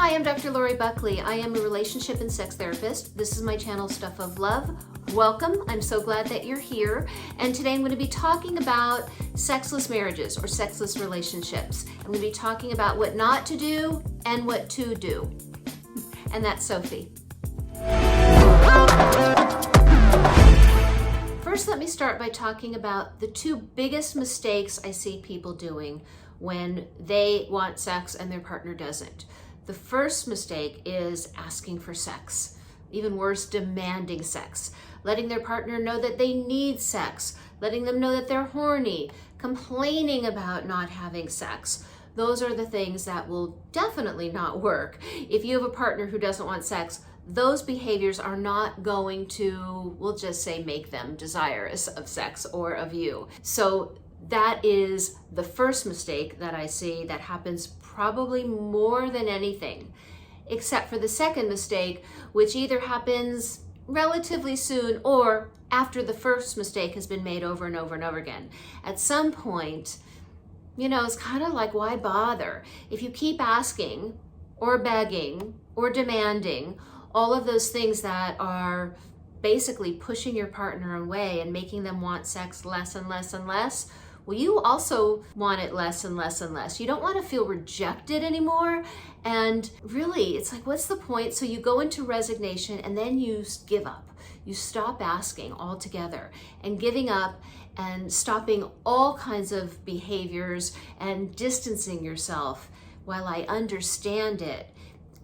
Hi, I'm Dr. Lori Buckley. I am a relationship and sex therapist. This is my channel, Stuff of Love. Welcome. I'm so glad that you're here. And today I'm going to be talking about sexless marriages or sexless relationships. I'm going to be talking about what not to do and what to do. And that's Sophie. First, let me start by talking about the two biggest mistakes I see people doing when they want sex and their partner doesn't. The first mistake is asking for sex. Even worse, demanding sex. Letting their partner know that they need sex. Letting them know that they're horny. Complaining about not having sex. Those are the things that will definitely not work. If you have a partner who doesn't want sex, those behaviors are not going to, we'll just say, make them desirous of sex or of you. So that is the first mistake that I see that happens probably more than anything, except for the second mistake, which either happens relatively soon or after the first mistake has been made over and over and over again. At some point, it's kind of like, why bother? If you keep asking or begging or demanding all of those things that are basically pushing your partner away and making them want sex less and less and less, well, you also want it less and less and less. You don't want to feel rejected anymore. And really, it's like, what's the point? So you go into resignation and then you give up. You stop asking altogether, and giving up and stopping all kinds of behaviors and distancing yourself. While I understand it,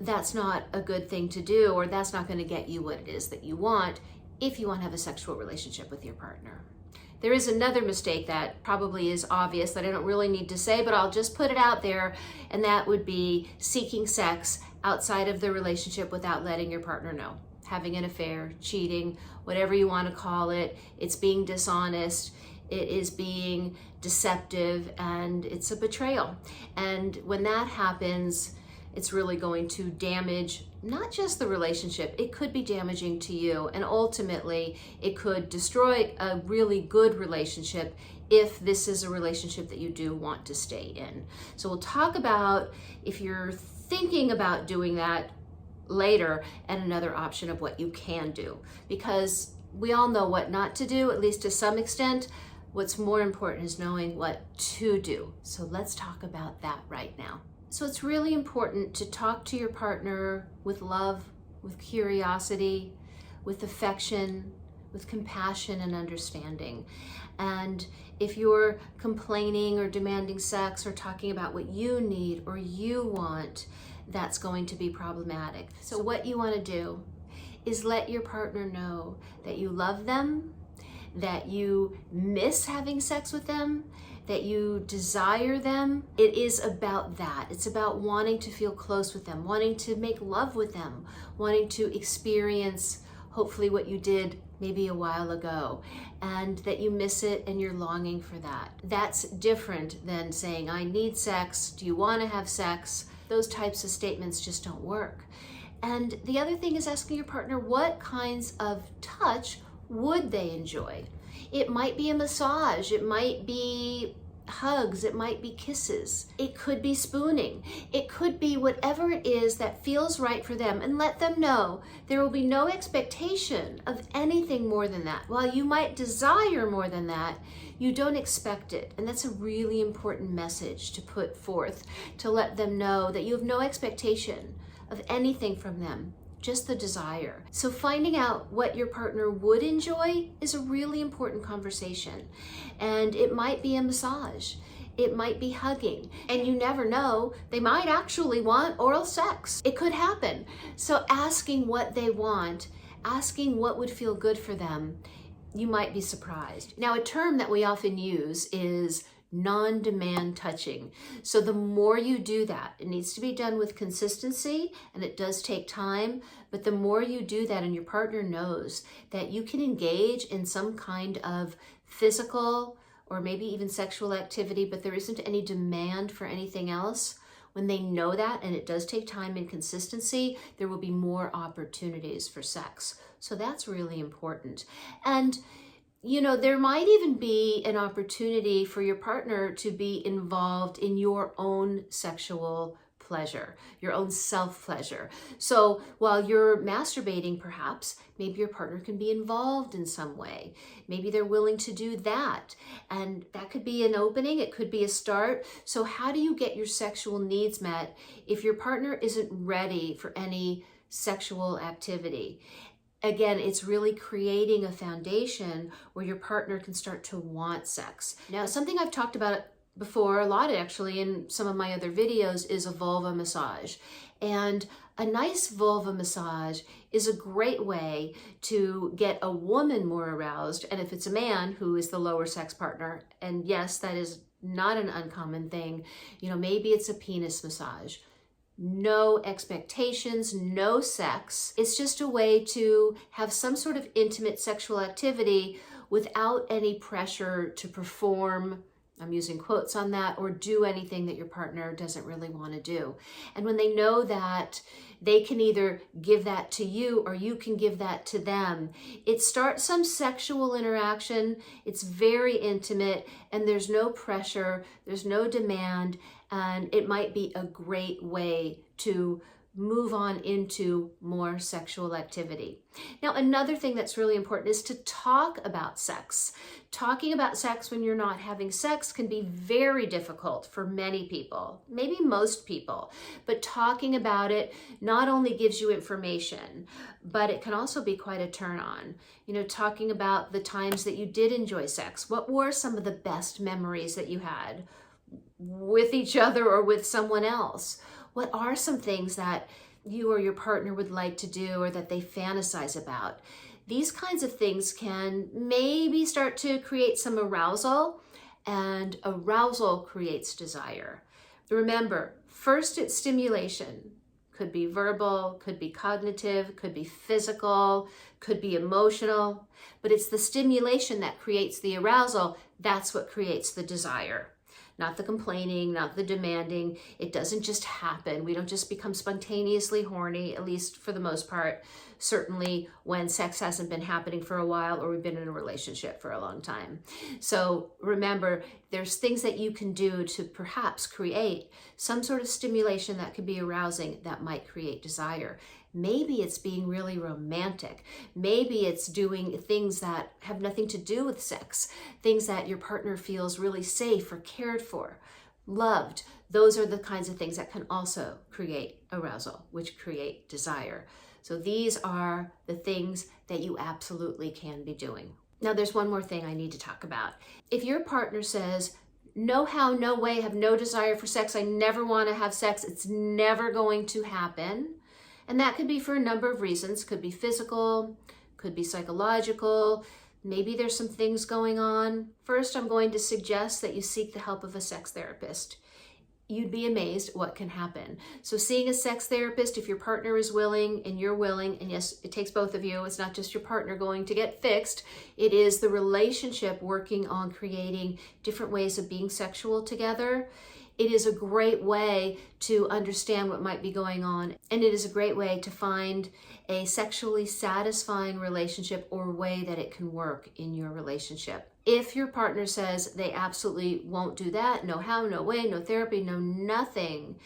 that's not a good thing to do, or that's not going to get you what it is that you want if you want to have a sexual relationship with your partner. There is another mistake that probably is obvious that I don't really need to say, but I'll just put it out there, and that would be seeking sex outside of the relationship without letting your partner know. Having an affair, cheating, whatever you want to call it. It's being dishonest, it is being deceptive, and it's a betrayal. And when that happens, it's really going to damage not just the relationship, it could be damaging to you, and ultimately it could destroy a really good relationship if this is a relationship that you do want to stay in. So we'll talk about, if you're thinking about doing that later, and another option of what you can do, because we all know what not to do, at least to some extent. What's more important is knowing what to do. So let's talk about that right now. So it's really important to talk to your partner with love, with curiosity, with affection, with compassion and understanding. And if you're complaining or demanding sex or talking about what you need or you want, that's going to be problematic. So what you want to do is let your partner know that you love them, that you miss having sex with them, that you desire them. It is about that. It's about wanting to feel close with them, wanting to make love with them, wanting to experience hopefully what you did maybe a while ago, and that you miss it and you're longing for that. That's different than saying, I need sex, do you want to have sex? Those types of statements just don't work. And the other thing is asking your partner what kinds of touch would they enjoy. It might be a massage, it might be hugs, it might be kisses, it could be spooning, it could be whatever it is that feels right for them, and let them know there will be no expectation of anything more than that. While you might desire more than that, you don't expect it. And that's a really important message to put forth, to let them know that you have no expectation of anything from them, just the desire. So finding out what your partner would enjoy is a really important conversation. And it might be a massage, it might be hugging, and you never know, they might actually want oral sex. It could happen. So asking what they want, asking what would feel good for them, you might be surprised. Now, a term that we often use is non-demand touching. So the more you do that, it needs to be done with consistency, and it does take time, but the more you do that and your partner knows that you can engage in some kind of physical or maybe even sexual activity, but there isn't any demand for anything else, when they know that, and it does take time and consistency, there will be more opportunities for sex. So that's really important. And there might even be an opportunity for your partner to be involved in your own sexual pleasure, your own self-pleasure. So while you're masturbating, perhaps, maybe your partner can be involved in some way. Maybe they're willing to do that. And that could be an opening, it could be a start. So how do you get your sexual needs met if your partner isn't ready for any sexual activity? Again, it's really creating a foundation where your partner can start to want sex. Now, something I've talked about before a lot actually in some of my other videos is a vulva massage. And a nice vulva massage is a great way to get a woman more aroused. And if it's a man who is the lower sex partner, and yes, that is not an uncommon thing, maybe it's a penis massage. No expectations, no sex. It's just a way to have some sort of intimate sexual activity without any pressure to perform, I'm using quotes on that, or do anything that your partner doesn't really want to do. And when they know that they can either give that to you or you can give that to them, it starts some sexual interaction. It's very intimate and there's no pressure, there's no demand, and it might be a great way to move on into more sexual activity. Now, another thing that's really important is to talk about sex. Talking about sex when you're not having sex can be very difficult for many people, maybe most people, but talking about it not only gives you information, but it can also be quite a turn on. Talking about the times that you did enjoy sex. What were some of the best memories that you had with each other or with someone else? What are some things that you or your partner would like to do or that they fantasize about? These kinds of things can maybe start to create some arousal, and arousal creates desire. Remember, first it's stimulation. Could be verbal, could be cognitive, could be physical, could be emotional, but it's the stimulation that creates the arousal. That's what creates the desire. Not the complaining, not the demanding. It doesn't just happen. We don't just become spontaneously horny, at least for the most part, certainly when sex hasn't been happening for a while or we've been in a relationship for a long time. So remember, there's things that you can do to perhaps create some sort of stimulation that could be arousing that might create desire. Maybe it's being really romantic. Maybe it's doing things that have nothing to do with sex, things that your partner feels really safe or cared for, loved. Those are the kinds of things that can also create arousal, which create desire. So these are the things that you absolutely can be doing. Now, there's one more thing I need to talk about. If your partner says, no how, no way, have no desire for sex, I never want to have sex, it's never going to happen, and that could be for a number of reasons. Could be physical, could be psychological. Maybe there's some things going on. First, I'm going to suggest that you seek the help of a sex therapist. You'd be amazed what can happen. So seeing a sex therapist, if your partner is willing and you're willing, and yes, it takes both of you, it's not just your partner going to get fixed, it is the relationship working on creating different ways of being sexual together. It is a great way to understand what might be going on, and it is a great way to find a sexually satisfying relationship or way that it can work in your relationship. If your partner says they absolutely won't do that, no how, no way, no therapy, no nothing,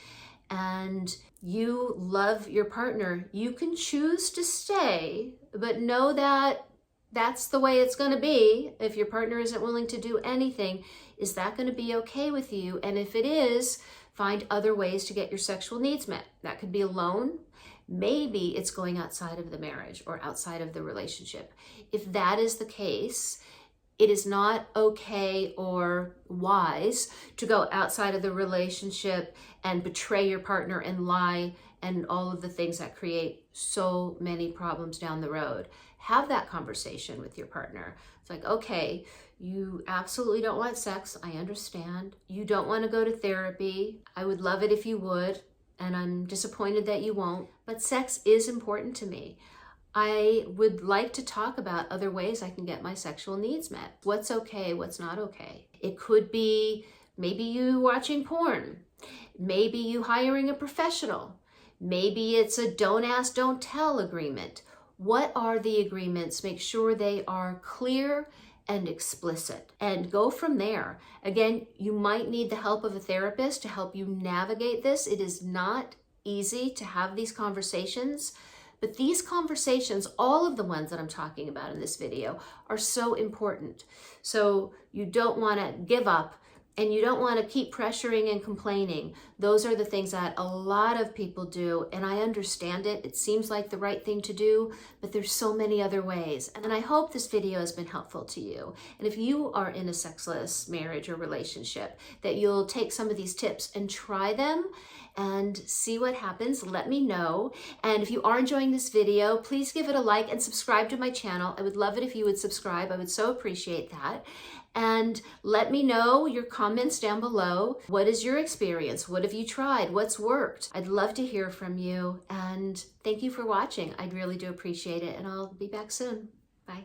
and you love your partner, you can choose to stay, but know that that's the way it's going to be. If your partner isn't willing to do anything, is that going to be okay with you? And if it is, find other ways to get your sexual needs met. That could be alone. Maybe it's going outside of the marriage or outside of the relationship. If that is the case, it is not okay or wise to go outside of the relationship and betray your partner and lie and all of the things that create so many problems down the road. Have that conversation with your partner. It's like, okay, you absolutely don't want sex. I understand. You don't want to go to therapy. I would love it if you would, and I'm disappointed that you won't. But sex is important to me. I would like to talk about other ways I can get my sexual needs met. What's okay, what's not okay. It could be maybe you watching porn. Maybe you hiring a professional. Maybe it's a don't ask, don't tell agreement. What are the agreements? Make sure they are clear and explicit, and go from there. Again, you might need the help of a therapist to help you navigate this. It is not easy to have these conversations, but these conversations, all of the ones that I'm talking about in this video, are so important. So you don't want to give up, and you don't want to keep pressuring and complaining. Those are the things that a lot of people do, and I understand it. It seems like the right thing to do, but there's so many other ways. And I hope this video has been helpful to you. And if you are in a sexless marriage or relationship, that you'll take some of these tips and try them and see what happens. Let me know. And if you are enjoying this video, please give it a like and subscribe to my channel. I would love it if you would subscribe. I would so appreciate that. And let me know your comments down below. What is your experience? What have you tried? What's worked? I'd love to hear from you. And thank you for watching. I really do appreciate it. And I'll be back soon. Bye.